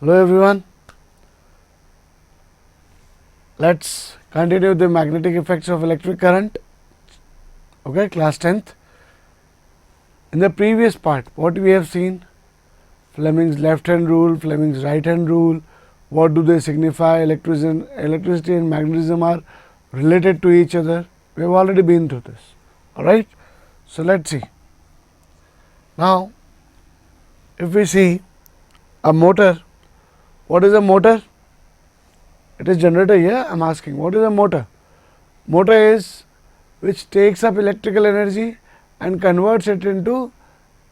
Hello everyone. Let's continue the magnetic effects of electric current. Okay, class 10th. In the previous part, what we have seen? Fleming's left hand rule, Fleming's right hand rule. What do they signify? Electricity and magnetism are related to each other. We have already been through this. All right. So let's see. Now, if we see a motor, what is a motor? It is generator here. I am asking, what is a motor? Motor is which takes up electrical energy and converts it into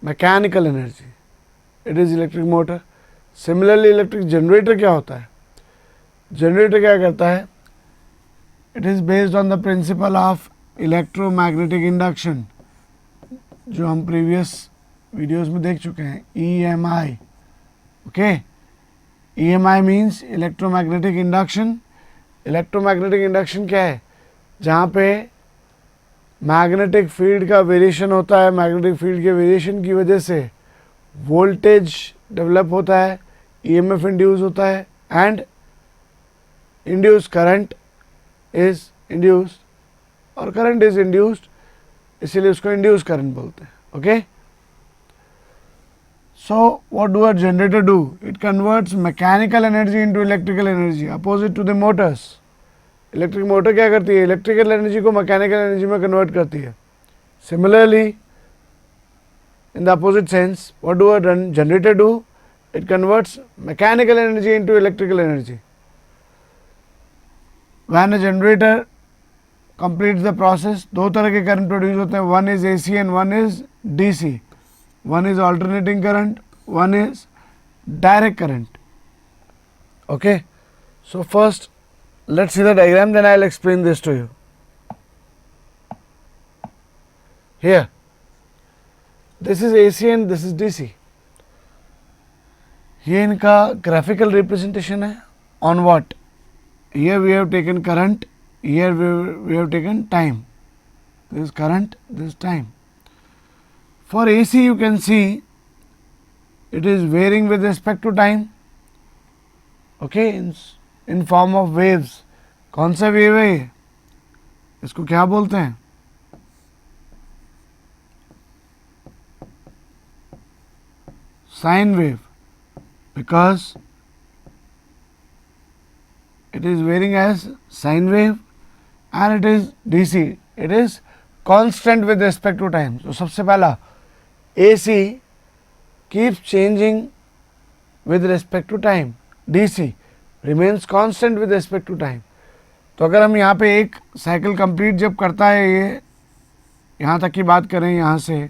mechanical energy. It is electric motor. Similarly, electric generator क्या होता है? Generator क्या करता है? It is based on the principle of electromagnetic induction, जो हम previous videos में देख चुके हैं. EMI. Okay. EMI means electromagnetic induction. Electromagnetic induction क्या है? जहाँ पे मैग्नेटिक फील्ड का वेरिएशन होता है, मैग्नेटिक फील्ड के वेरिएशन की वजह से वोल्टेज डेवलप होता है, ईएमएफ इंड्यूस होता है and induce current is induced और करंट इज इंड्यूस्ड, इसीलिए उसको इंड्यूस करंट बोलते हैं. Okay, so what do a generator do? It converts mechanical energy into electrical energy, opposite to the motors. Electric motor क्या करती है? इलेक्ट्रिकल एनर्जी को mechanical energy में कन्वर्ट करती है. Similarly in the opposite sense, what do a generator do? It converts mechanical energy into electrical energy. When a generator completes the process, दो तरह के करंट प्रोड्यूस होते हैं. one is AC and one is DC. One is alternating current, one is direct current. Okay, so first let's see the diagram, then I will explain this to you. Here this is AC and this is DC. ये इनका graphical representation है. On what? Here we have taken current, here we have taken time. This is current, this is time. For AC you can see it is varying with respect to time. Okay, in form of waves. कौन सा wave है ये? इसको क्या बोलते हैं? Sine wave, because it is varying as sine wave and it is DC. It is constant with respect to time. So सबसे पहला AC keeps changing with respect to time. DC remains constant with respect to time. तो अगर हम यहाँ पे एक cycle complete जब करता है, ये यहाँ तक की बात करें, यहाँ से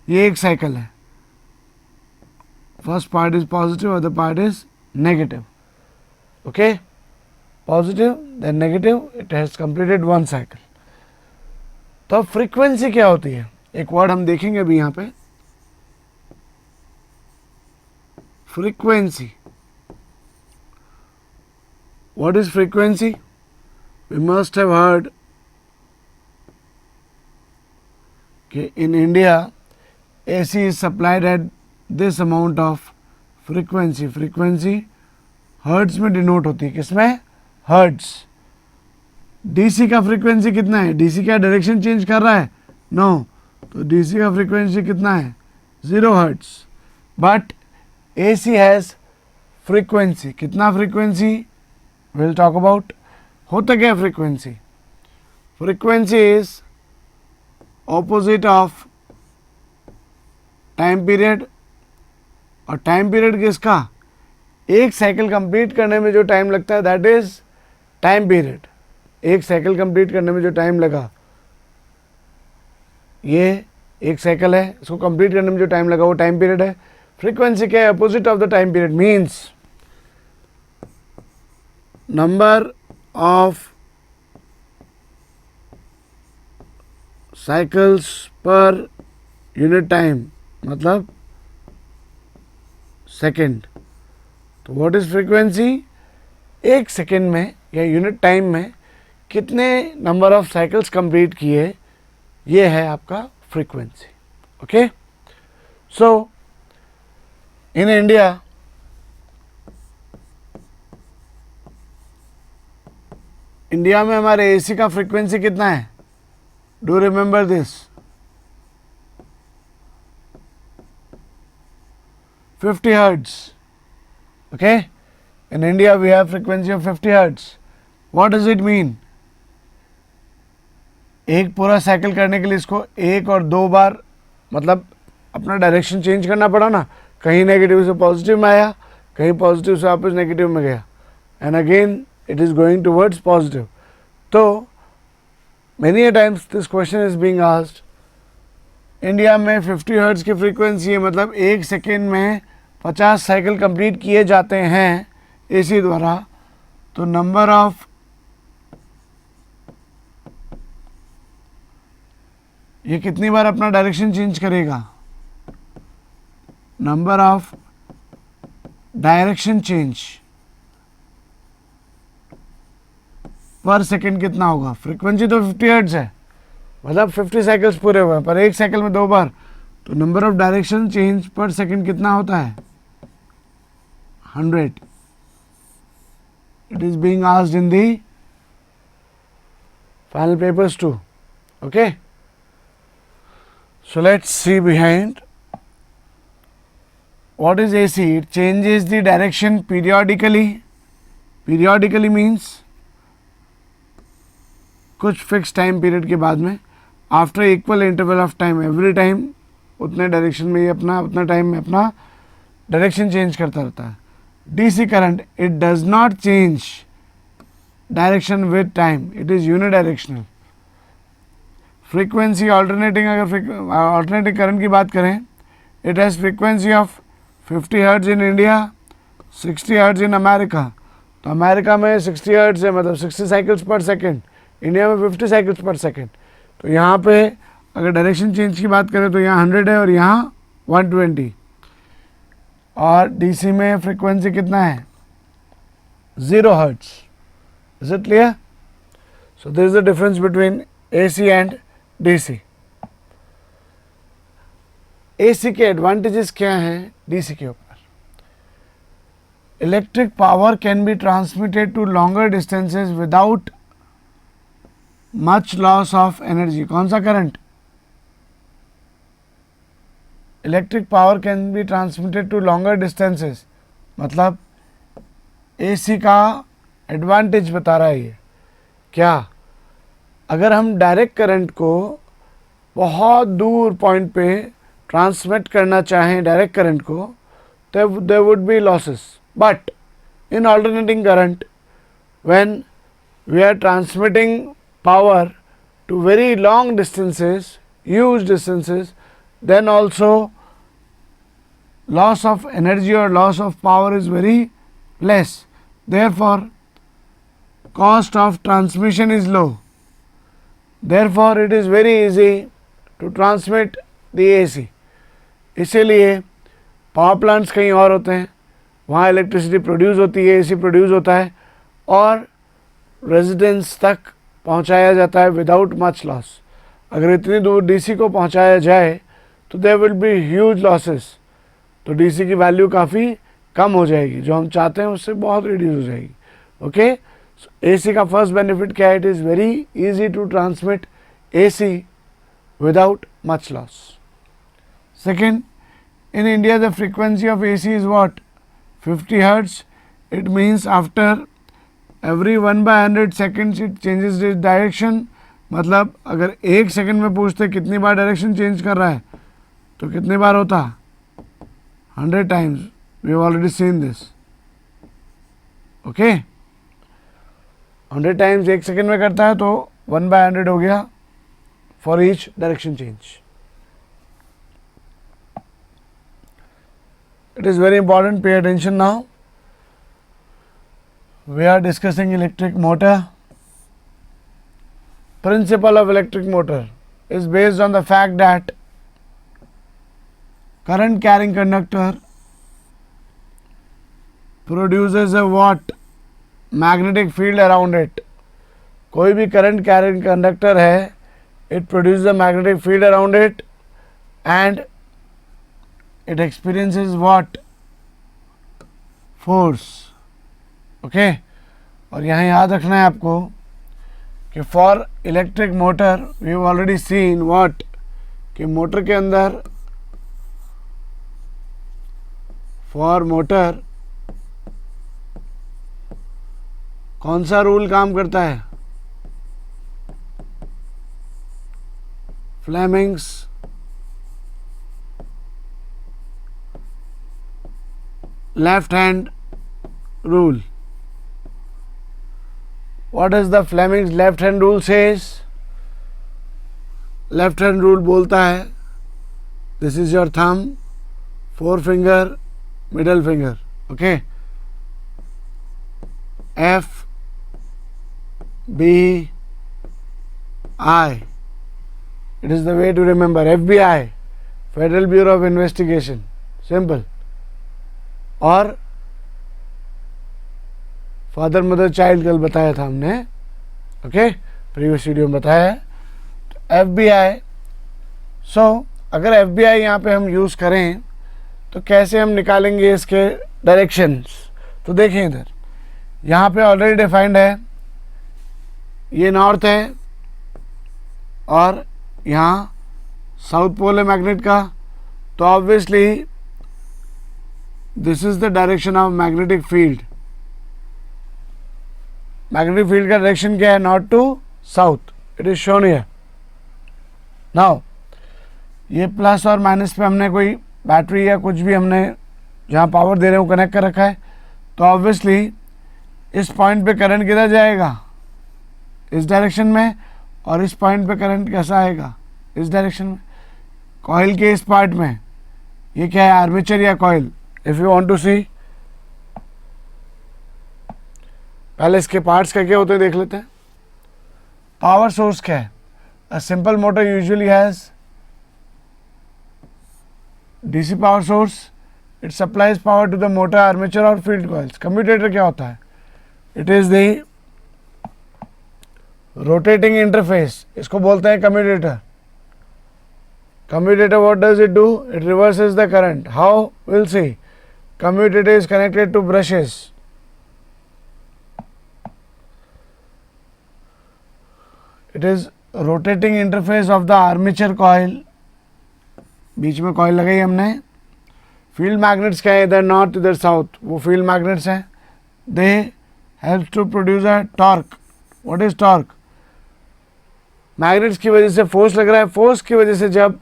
ये एक साइकिल है. First part is positive, other part is negative. Okay, positive then negative, it has completed one cycle. तो फ्रीक्वेंसी क्या होती है? एक वर्ड हम देखेंगे अभी यहाँ पे. Frequency. What is frequency? We must have heard कि in India AC is supplied at this amount of frequency. Frequency hertz में डिनोट होती है. किसमें? hertz. DC का फ्रीक्वेंसी कितना है? DC क्या डायरेक्शन चेंज कर रहा है? नो. तो DC का फ्रीक्वेंसी कितना है? 0 hertz. But AC has frequency. कितना फ्रीक्वेंसी? Will talk about. होता क्या frequency? Frequency is opposite of time period. और टाइम पीरियड किसका? एक साइकिल कंप्लीट करने में जो टाइम लगता है दैट इज टाइम पीरियड. एक साइकिल कंप्लीट करने में जो टाइम लगा, ये एक साइकिल है, इसको कंप्लीट करने में जो टाइम लगा वो टाइम पीरियड है. फ्रीक्वेंसी क्या है? Opposite of the time period. Means number of cycles per unit time, मतलब सेकेंड. तो व्हाट इज फ्रीक्वेंसी? एक सेकेंड में या यूनिट टाइम में कितने नंबर ऑफ साइकिल्स कंप्लीट किए, ये है आपका frequency. Okay, so in India India में हमारे एसी का फ्रीक्वेंसी कितना है? Do remember this? 50 hertz. Okay, in India we have frequency of 50 hertz. What does it mean? एक पूरा साइकिल करने के लिए इसको एक और दो बार मतलब अपना डायरेक्शन चेंज करना पड़ा ना, कहीं नेगेटिव से पॉजिटिव में आया, कहीं पॉजिटिव से वापस नेगेटिव में गया, and again it is going towards positive. तो many a times this question is being asked, India में 50 हर्ट्ज की फ्रीक्वेंसी है, मतलब एक सेकेंड में 50 साइकिल कंप्लीट किए जाते हैं एसी द्वारा. तो नंबर ऑफ ये कितनी बार अपना डायरेक्शन चेंज करेगा? Number of direction change per second कितना होगा? फ्रीक्वेंसी तो 50 हर्ट्ज है, मतलब 50 साइकिल्स पूरे हुए, पर एक साइकिल में 2 बार, तो number of direction change per second कितना होता है? 100. It is being asked in the final papers too. Okay, so let's see behind. What is AC? It changes the direction periodically. Periodically means कुछ fix time period के बाद में, after equal interval of time, every time उतने direction में ये अपना उतना time में अपना डायरेक्शन चेंज करता रहता है. DC current, it does not change direction with time, it is unidirectional. Frequency alternating, अगर ऑल्टरनेटिंग करंट की बात करें, it has frequency of 50 hertz in India, 60 hertz in America. तो अमेरिका में 60 हर्ट्ज है, मतलब 60 साइकिल्स पर सेकेंड, इंडिया में 50 साइकिल्स पर सेकेंड. तो यहाँ पे अगर डायरेक्शन चेंज की बात करें तो यहाँ 100 है और यहाँ 120. और डीसी में फ्रीक्वेंसी कितना है? 0 hertz. Is it clear? So this is the difference between AC and DC. AC के एडवांटेजेस क्या हैं डीसी के ऊपर? Electric power can be transmitted to longer distances without much loss of energy. कौन सा current? Electric power can be transmitted to longer distances, मतलब AC का advantage बता रहा है ये. क्या? अगर हम डायरेक्ट करंट को बहुत दूर पॉइंट पे ट्रांसमिट करना चाहें डायरेक्ट करंट को, तब there would be losses. But in alternating current, when we are transmitting power to very long distances, huge distances, then also loss of energy or loss of power is very less. Therefore, cost of transmission is low. Therefore, it is very easy to transmit the AC. इसीलिए power plants कहीं और होते हैं, वहाँ electricity produce होती है, AC produce होता है और रेजिडेंस तक पहुँचाया जाता है विदाउट मच लॉस. अगर इतनी दूर DC को पहुँचाया जाए तो there will be huge losses. तो डीसी की वैल्यू काफ़ी कम हो जाएगी, जो हम चाहते हैं उससे बहुत रिड्यूस हो जाएगी. ओके, एसी का फर्स्ट बेनिफिट क्या है? It is very easy to transmit AC without much loss. Second, in India the frequency of AC is what? 50 hertz. It means after every 1/100 seconds it changes its direction. मतलब अगर एक second में पूछते कितनी बार direction change कर रहा है, तो कितनी बार होता? 100 times. We have already seen this. Okay, 100 times एक सेकेंड में करता है, तो 1/100 हो गया for each direction change. It is very important, pay attention now. We are discussing electric motor. Principle of electric motor is based on the fact that current carrying conductor produces a what? Magnetic field around it. कोई भी current carrying conductor है, it produces a magnetic field around it and it experiences what? Force. Okay? और यहाँ याद रखना है आपको, कि for electric motor we have already seen what, कि मोटर के अंदर, फॉर मोटर कौन सा रूल काम करता है? Fleming's left hand rule. What does the Fleming's left hand rule says? Left hand rule बोलता है, this is your thumb, forefinger, middle finger, okay? F B I. It is the way to remember. FBI, Federal Bureau of Investigation. Simple. और father mother child कल बताया था हमने, okay, previous video में बताया है। तो FBI, सो अगर FBI यहाँ पे हम यूज़ करें तो कैसे हम निकालेंगे इसके डायरेक्शंस? तो देखें इधर, यहाँ पे ऑलरेडी डिफाइंड है, ये नॉर्थ है और यहाँ साउथ पोल है मैग्नेट का, तो obviously this is the direction of magnetic field. Magnetic field का डायरेक्शन क्या है? North to south, it is shown here. Now ये प्लस और माइनस पे हमने कोई बैटरी या कुछ भी हमने जहाँ पावर दे रहे हो कनेक्ट कर रखा है, तो ऑब्वियसली इस पॉइंट पे करंट किधर जाएगा? इस डायरेक्शन में, और इस पॉइंट पे करंट कैसा आएगा? इस डायरेक्शन में। कॉइल के इस पार्ट में ये क्या है? आर्मेचर या coil? If you want to see, पहले इसके पार्ट्स क्या क्या होते हैं देख लेते हैं। पावर सोर्स क्या है? A simple motor usually has DC power source, it supplies power to the motor, armature और फील्ड कॉइल्स। कम्यूटेटर क्या होता है? It is the rotating interface, इसको बोलते हैं commutator. Commutator, what does it do? It reverses the current. How? We'll see. Commutator is connected to brushes. It is rotating interface of the armature coil. बीच में coil लगाई हमने। Field magnets क्या है? इधर north इधर साउथ, वो field magnets हैं। They help to produce a torque. What is torque? Magnets की वजह से फोर्स लग रहा है, फोर्स की वजह से जब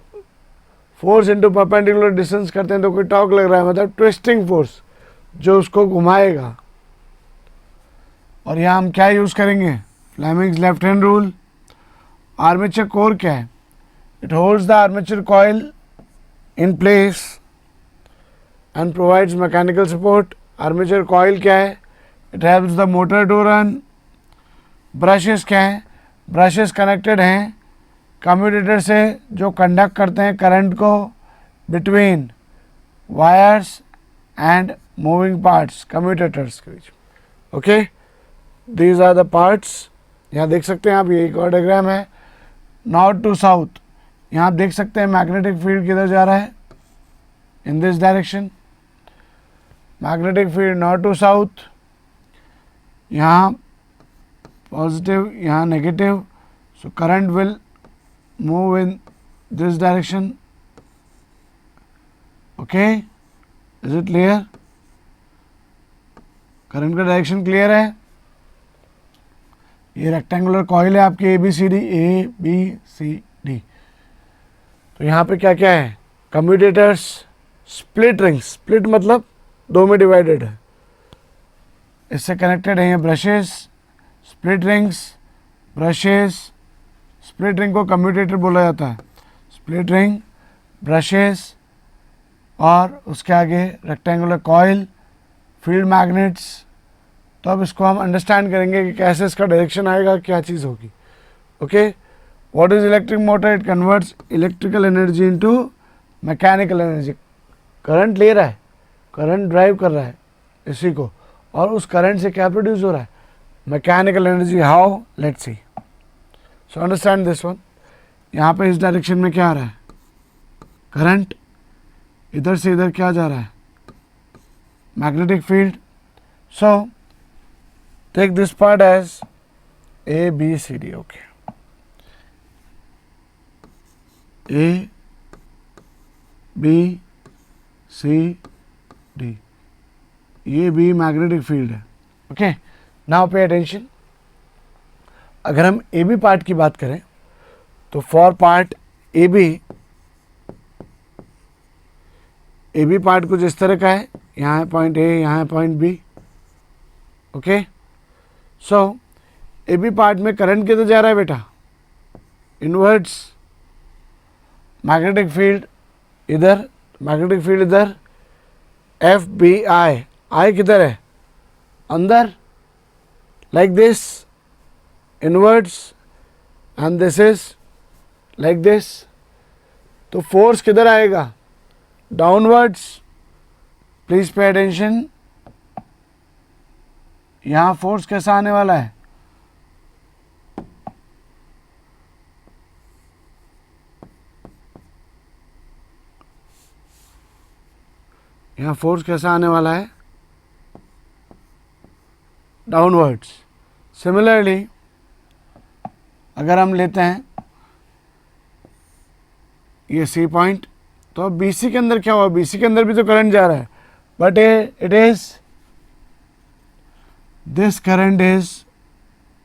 फोर्स इंटू परपेंडिकुलर डिस्टेंस करते हैं तो कोई टॉर्क लग रहा है, मतलब ट्विस्टिंग फोर्स जो उसको घुमाएगा। और यहाँ हम क्या यूज़ करेंगे? Fleming's left hand rule. Armature core क्या है? It holds the armature coil in place and provides mechanical support. Armature coil क्या है? It helps the motor to run. Brushes क्या है? ब्रशेस कनेक्टेड हैं कम्यूटेटर से, जो कंडक्ट करते हैं करंट को between wires and moving parts commutators के बीच। Okay, these are the parts. यहाँ देख सकते हैं आप, ये एक और डायग्राम है। नॉर्थ टू साउथ, यहाँ आप देख सकते हैं मैग्नेटिक फील्ड किधर जा रहा है? In this direction. Magnetic field north to south, यहाँ पॉजिटिव, यहाँ negative, so current will move in this direction. Okay, is it clear? Current का डायरेक्शन क्लियर है? ये रेक्टेंगुलर कॉइल है आपकी ए बी सी डी। तो यहाँ पे क्या क्या है? कम्यूटेटर्स, स्प्लिट रिंग्स, स्प्लिट मतलब दो में डिवाइडेड है, इससे कनेक्टेड है ये brushes, split rings, brushes. Split ring को कम्यूटेटर बोला जाता है। स्प्लिट रिंग, ब्रशेस और उसके आगे रेक्टेंगुलर कॉइल, फील्ड मैग्नेट्स। तो अब इसको हम अंडरस्टैंड करेंगे कि कैसे इसका डायरेक्शन आएगा, क्या चीज़ होगी। Okay, what is electric motor? It converts electrical energy into mechanical energy. Current ले रहा है, करंट ड्राइव कर रहा है इसी को, और उस करंट से क्या प्रोड्यूस हो रहा है? Mechanical energy. How? Let's see. So understand this one. यहाँ पे इस डायरेक्शन में क्या आ रहा है? करंट। इधर से इधर क्या जा रहा है? Magnetic field. So take this part as A B C D, okay, A B C D, ये भी मैग्नेटिक फील्ड है। ओके, नाउ पे अटेंशन, अगर हम ए बी पार्ट की बात करें तो for part A B part कुछ इस तरह का है, यहाँ है पॉइंट ए, यहाँ है point B. Okay, so A B part में करंट किधर जा रहा है बेटा, इनवर्ड्स, मैग्नेटिक फील्ड इधर, मैग्नेटिक फील्ड इधर, एफ बी आई, आई किधर है, अंदर, like this, inwards, and this is like this. तो फोर्स किधर आएगा, डाउनवर्ड्स। प्लीज पे अटेंशन, यहां फोर्स कैसा आने वाला है, यहां फोर्स कैसा आने वाला है, डाउनवर्ड्स। सिमिलरली अगर हम लेते हैं ये सी पॉइंट, तो अब बी सी के अंदर क्या हुआ, बी सी के अंदर भी तो करंट जा रहा है, but it is, this current is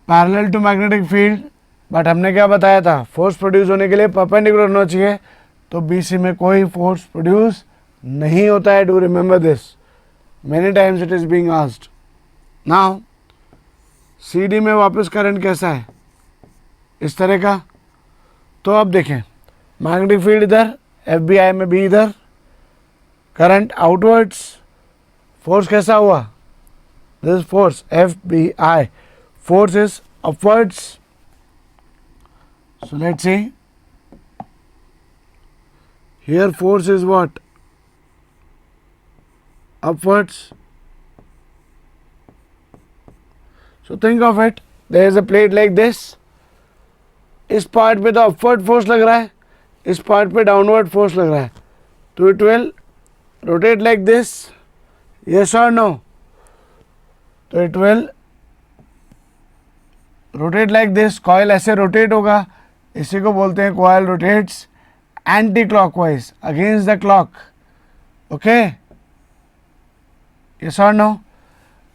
parallel to magnetic field, but हमने क्या बताया था, फोर्स प्रोड्यूस होने के लिए परपेंडिकुलर होना चाहिए, तो बी सी में कोई फोर्स प्रोड्यूस नहीं होता है। Do remember this, many times it is being asked. Now C D में वापस करंट कैसा है, इस तरह का। तो अब देखें, मैग्नेटिक फील्ड इधर, एफ बी आई में भी इधर, करंट आउटवर्ड्स, फोर्स कैसा हुआ, this force F B I, force is upwards. So let's see, here force is what, upwards. So think of it, there is a plate like this, इस part पे तो upward force लग रहा है, इस part पे डाउनवर्ड फोर्स लग रहा है, तो it will rotate like this, yes और नो, तो it will rotate like this, coil ऐसे रोटेट होगा, इसी को बोलते हैं coil rotates anti clockwise, against the clock. Okay, yes और नो,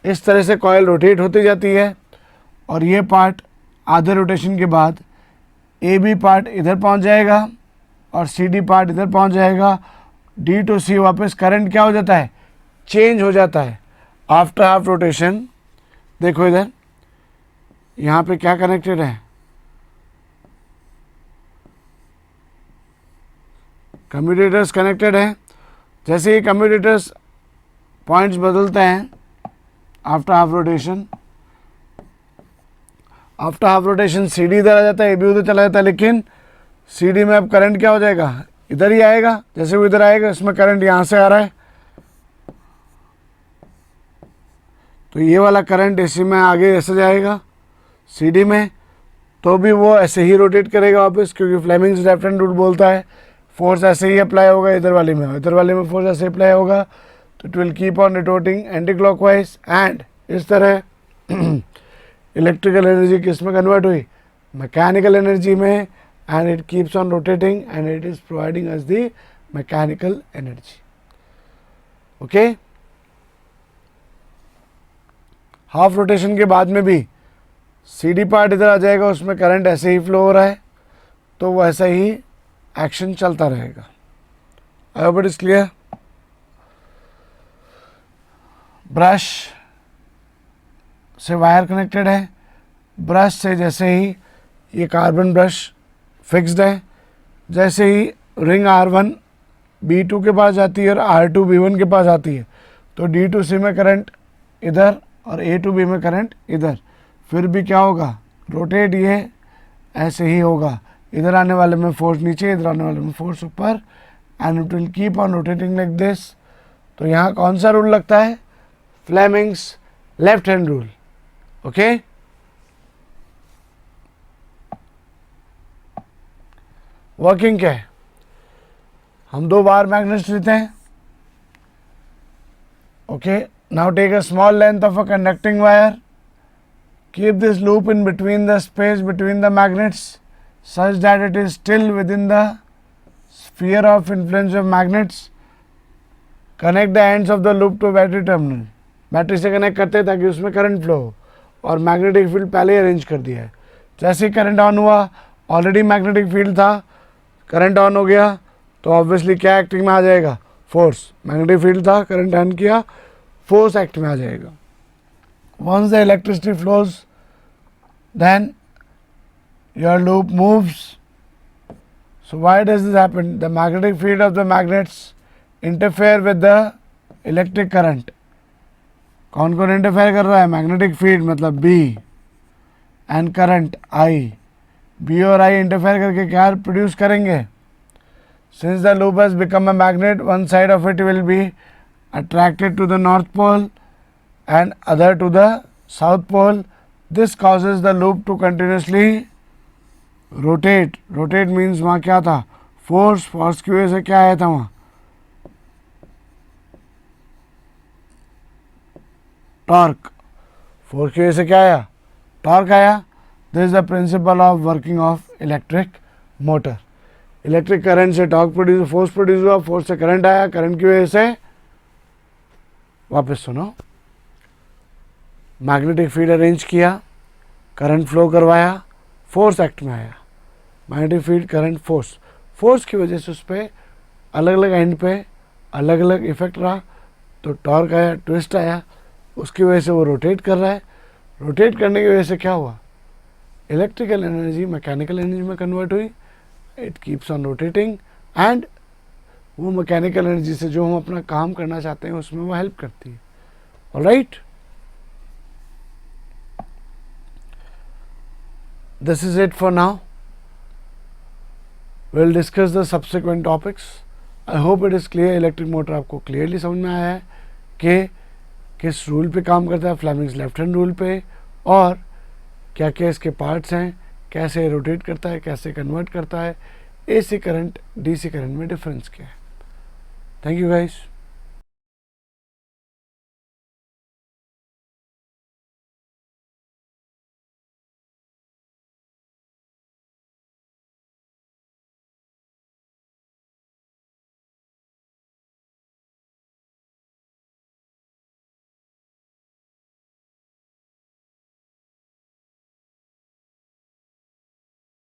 इस तरह से कॉइल रोटेट होती जाती है, और ये पार्ट आधे रोटेशन के बाद ए बी पार्ट इधर पहुंच जाएगा और सी डी पार्ट इधर पहुंच जाएगा। डी टू सी वापस करंट क्या हो जाता है, चेंज हो जाता है आफ्टर हाफ रोटेशन। देखो इधर, यहाँ पे क्या कनेक्टेड है, कम्यूटेटर्स कनेक्टेड है। जैसे ही कम्यूटेटर्स पॉइंट्स बदलते हैं after half rotation, after half rotation C D इधर आ जाता है, ए बी उधर चला जाता है, लेकिन सी डी में अब करंट क्या हो जाएगा, इधर ही आएगा। जैसे वो इधर आएगा, इसमें करंट यहाँ से आ रहा है, तो ये वाला करंट इसी में आगे ऐसे जाएगा सी डी में, तो भी वो ऐसे ही रोटेट करेगा वापस, क्योंकि फ्लेमिंग्स लेफ्ट हैंड रूल बोलता है फोर्स ऐसे ही अप्लाई होगा इधर वाले में, इधर वाले में फोर्स ऐसे अप्लाई होगा, तो it will keep on rotating anti clockwise. And इस तरह इलेक्ट्रिकल एनर्जी किस में कन्वर्ट हुई, मैकेनिकल एनर्जी में, and it keeps on rotating and it is providing us the mechanical energy. Okay, half rotation के बाद में भी सी डी पार्ट इधर आ जाएगा, उसमें करंट ऐसे ही फ्लो हो रहा है, तो वो ऐसा ही एक्शन चलता रहेगा। I hope it is clear. Brush से वायर कनेक्टेड है, ब्रश से जैसे ही ये कार्बन ब्रश फिक्स्ड है, जैसे ही रिंग R1 B2 के पास जाती है और R2 B1 के पास आती है, तो D2C में करंट इधर और A2B में करंट इधर, फिर भी क्या होगा, रोटेट ये ऐसे ही होगा, इधर आने वाले में फोर्स नीचे, इधर आने वाले में फोर्स ऊपर, and it will keep on rotating like this. तो यहाँ कौन सा रूल लगता है, Fleming's left hand rule. Okay, working क्या है, हम दो बार मैग्नेट्स लेते हैं। Okay, now take a small length of a conducting wire, keep this loop in between the space between the magnets such that it is still within the sphere of influence of magnets. Connect the ends of the loop to battery terminal. Battery से connect करते हैं ताकि उसमें current flow हो, और magnetic field पहले ही arrange कर दिया है. जैसे ही करंट ऑन हुआ, ऑलरेडी मैग्नेटिक फील्ड था, करंट ऑन हो गया तो ऑब्वियसली क्या एक्टिंग में आ जाएगा, फोर्स. मैग्नेटिक फील्ड था, करंट ऑन किया, फोर्स एक्ट में आ जाएगा. Once the electricity flows, then your loop moves. So why does this happen? The magnetic field of the magnets interfere with the electric current. कौन कौन interfere कर रहा है? Magnetic field मतलब B and current I. B और I interfere करके क्या produce करेंगे? Since the loop has become a magnet, one side of it will be attracted to the north pole and other to the south pole. This causes the loop to continuously rotate. Rotate means वहाँ क्या था? Force. Force की वजह से क्या आया था वहाँ? टॉर्क. फोर्स की वजह से क्या आया? टॉर्क आया. This is the principle of working of electric motor. Electric current से टॉर्क प्रोड्यूस, फोर्स प्रोड्यूस हुआ, फोर्स से करंट आया, करंट की वजह से, वापस सुनो, मैग्नेटिक फील्ड अरेंज किया, करंट फ्लो करवाया, फोर्स एक्ट में आया. Magnetic field, current, force. Force की वजह से उस पर अलग अलग एंड पे अलग अलग इफेक्ट रहा, तो टॉर्क आया, ट्विस्ट आया, उसकी वजह से वो रोटेट कर रहा है. रोटेट करने की वजह से क्या हुआ? इलेक्ट्रिकल एनर्जी मैकेनिकल एनर्जी में कन्वर्ट हुई. It keeps on rotating and वो मैकेनिकल एनर्जी से जो हम अपना काम करना चाहते हैं उसमें वो हेल्प करती है. Alright, this is it for now. We'll discuss the subsequent topics. I hope it is clear. Electric motor आपको क्लियरली समझ में आया है कि किस रूल पे काम करता है, फ्लेमिंग्स लेफ्ट हैंड रूल पे, और क्या क्या इसके पार्ट्स हैं, कैसे रोटेट करता है, कैसे कन्वर्ट करता है, AC करंट DC करंट में डिफरेंस क्या है. Thank you guys.